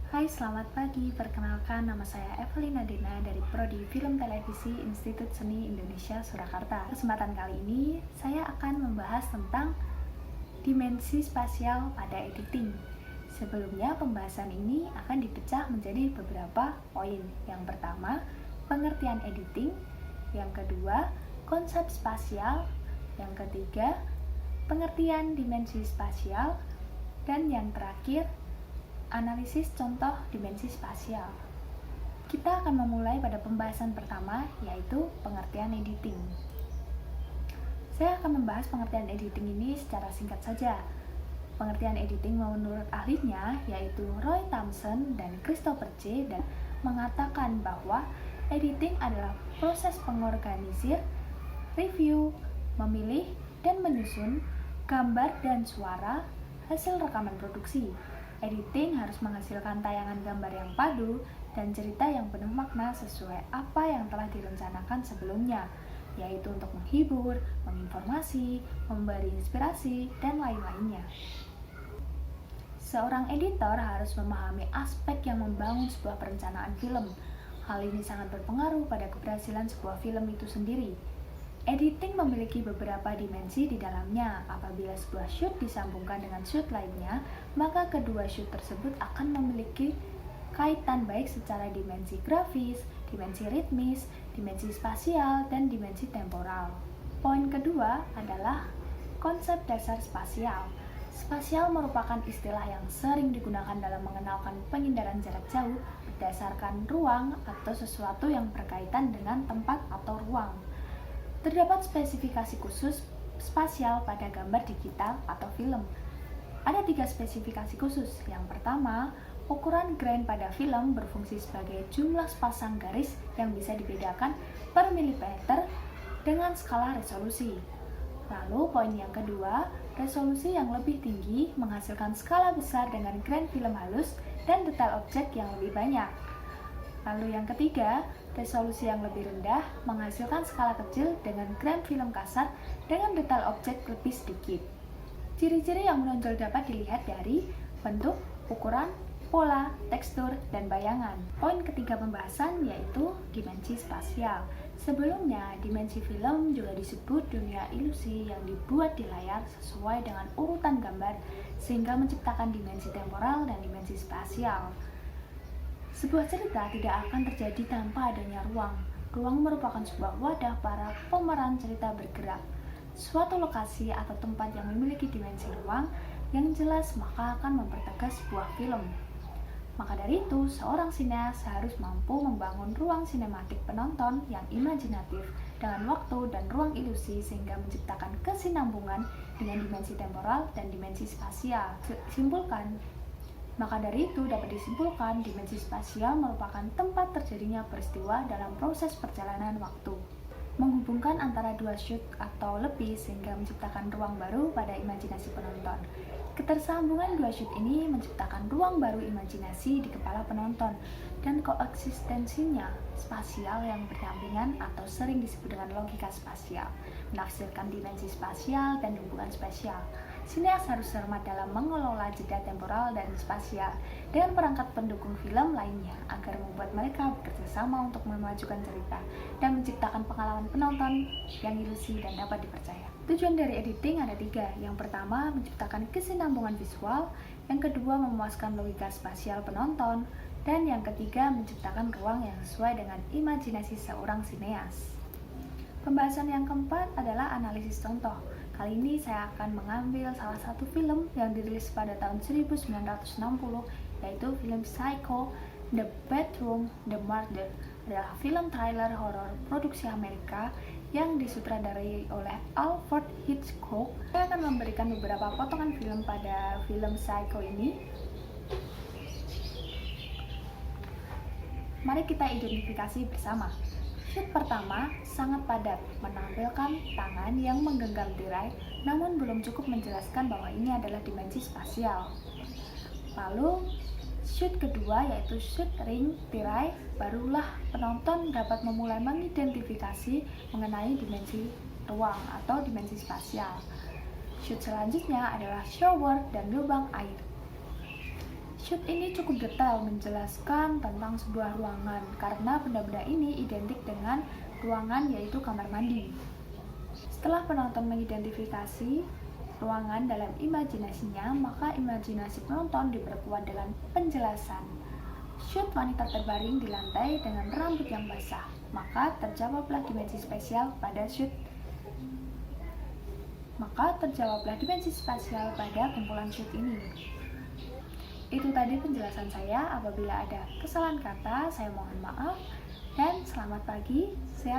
Hai, selamat pagi. Perkenalkan, nama saya Evelina Dina dari Prodi Film Televisi Institut Seni Indonesia Surakarta. Kesempatan kali ini, saya akan membahas tentang dimensi spasial pada editing. Sebelumnya, pembahasan ini akan dipecah menjadi beberapa poin. Yang pertama, pengertian editing. Yang kedua, konsep spasial. Yang ketiga, pengertian dimensi spasial. Dan yang terakhir, analisis contoh dimensi spasial. Kita akan memulai pada pembahasan pertama, yaitu pengertian editing. Saya akan membahas pengertian editing ini secara singkat saja. Pengertian editing menurut ahlinya, yaitu Roy Thomson dan Christopher C. dan mengatakan bahwa editing adalah proses pengorganisir, review, memilih, dan menyusun gambar dan suara hasil rekaman produksi. Editing harus menghasilkan tayangan gambar yang padu dan cerita yang penuh makna sesuai apa yang telah direncanakan sebelumnya, yaitu untuk menghibur, menginformasi, memberi inspirasi, dan lain-lainnya. Seorang editor harus memahami aspek yang membangun sebuah perencanaan film. Hal ini sangat berpengaruh pada keberhasilan sebuah film itu sendiri. Editing memiliki beberapa dimensi di dalamnya. Apabila sebuah shoot disambungkan dengan shoot lainnya, maka kedua shoot tersebut akan memiliki kaitan baik secara dimensi grafis, dimensi ritmis, dimensi spasial, dan dimensi temporal. Poin kedua adalah konsep dasar spasial. Spasial merupakan istilah yang sering digunakan dalam mengenalkan pengindaran jarak jauh berdasarkan ruang atau sesuatu yang berkaitan dengan tempat atau ruang. Terdapat spesifikasi khusus spasial pada gambar digital atau film. Ada 3 spesifikasi khusus. Yang pertama, ukuran grain pada film berfungsi sebagai jumlah sepasang garis yang bisa dibedakan per milimeter dengan skala resolusi. Lalu poin yang kedua, resolusi yang lebih tinggi menghasilkan skala besar dengan grain film halus dan detail objek yang lebih banyak. Lalu yang ketiga, resolusi yang lebih rendah menghasilkan skala kecil dengan grain film kasar dengan detail objek lebih sedikit. Ciri-ciri yang menonjol dapat dilihat dari bentuk, ukuran, pola, tekstur, dan bayangan. Poin ketiga pembahasan yaitu dimensi spasial. Sebelumnya, dimensi film juga disebut dunia ilusi yang dibuat di layar sesuai dengan urutan gambar sehingga menciptakan dimensi temporal dan dimensi spasial. Sebuah cerita tidak akan terjadi tanpa adanya ruang. Ruang merupakan sebuah wadah para pemeran cerita bergerak. Suatu lokasi atau tempat yang memiliki dimensi ruang yang jelas maka akan mempertegas sebuah film. Maka dari itu, seorang sineas harus mampu membangun ruang sinematik penonton yang imajinatif dengan waktu dan ruang ilusi sehingga menciptakan kesinambungan dengan dimensi temporal dan dimensi spasial. Maka dari itu dapat disimpulkan dimensi spasial merupakan tempat terjadinya peristiwa dalam proses perjalanan waktu, menghubungkan antara dua shoot atau lebih sehingga menciptakan ruang baru pada imajinasi penonton. Ketersambungan dua shoot ini menciptakan ruang baru imajinasi di kepala penonton dan koeksistensinya spasial yang berdampingan atau sering disebut dengan logika spasial, menafsirkan dimensi spasial dan hubungan spasial. Sineas harus cermat dalam mengelola jeda temporal dan spasial dengan perangkat pendukung film lainnya agar membuat mereka bekerja sama untuk memajukan cerita dan menciptakan pengalaman penonton yang ilusi dan dapat dipercaya. Tujuan dari editing ada 3. Yang pertama, menciptakan kesinambungan visual. Yang kedua, memuaskan logika spasial penonton. Dan yang ketiga, menciptakan ruang yang sesuai dengan imajinasi seorang sineas. Pembahasan yang keempat adalah analisis contoh. Kali ini saya akan mengambil salah satu film yang dirilis pada tahun 1960, yaitu film Psycho, The Bedroom, The Murder. Adalah film thriller horor produksi Amerika yang disutradarai oleh Alfred Hitchcock. Saya akan memberikan beberapa potongan film pada film Psycho ini. Mari kita identifikasi bersama. Shoot pertama sangat padat, menampilkan tangan yang menggenggam tirai, namun belum cukup menjelaskan bahwa ini adalah dimensi spasial. Lalu, shoot kedua yaitu shoot ring tirai, barulah penonton dapat memulai mengidentifikasi mengenai dimensi ruang atau dimensi spasial. Shoot selanjutnya adalah shower dan lubang air. Shoot ini cukup detail menjelaskan tentang sebuah ruangan karena benda-benda ini identik dengan ruangan yaitu kamar mandi. Setelah penonton mengidentifikasi ruangan dalam imajinasinya, maka imajinasi penonton diperkuat dengan penjelasan. Shoot wanita terbaring di lantai dengan rambut yang basah, maka terjawablah dimensi spasial pada kumpulan shoot ini. Itu tadi penjelasan saya. Apabila ada kesalahan kata, saya mohon maaf. Dan selamat pagi, sehat.